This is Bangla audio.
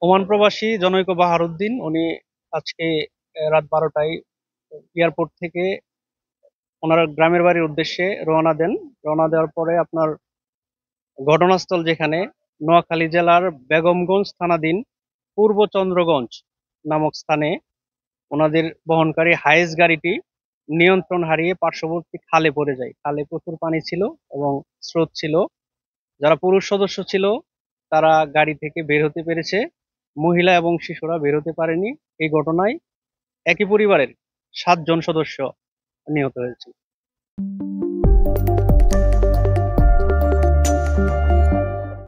ওমান প্রবাসী জনৈক বাহারউদ্দিন উনি আজকে রাত 12টায় এয়ারপোর্ট থেকে ওনার গ্রামের বাড়ির উদ্দেশ্যে রওনা দেন। রওনা দেওয়ার পরে আপনার ঘটনাস্থল যেখানে নোয়াখালী জেলার বেগমগঞ্জ থানাধীন পূর্ব চন্দ্রগঞ্জ নামক স্থানে ওনাদের বহনকারী হাইস গাড়িটি নিয়ন্ত্রণ হারিয়ে পার্শ্ববর্তী খালে পড়ে যায়। খালে প্রচুর পানি ছিল এবং স্রোত ছিল। যারা পুরুষ সদস্য ছিল তারা গাড়ি থেকে বের হতে পেরেছে, মহিলা এবং শিশুরা বের হতে পারেনি। এই ঘটনায় একই পরিবারের 7 জন সদস্য নিহত হয়েছে।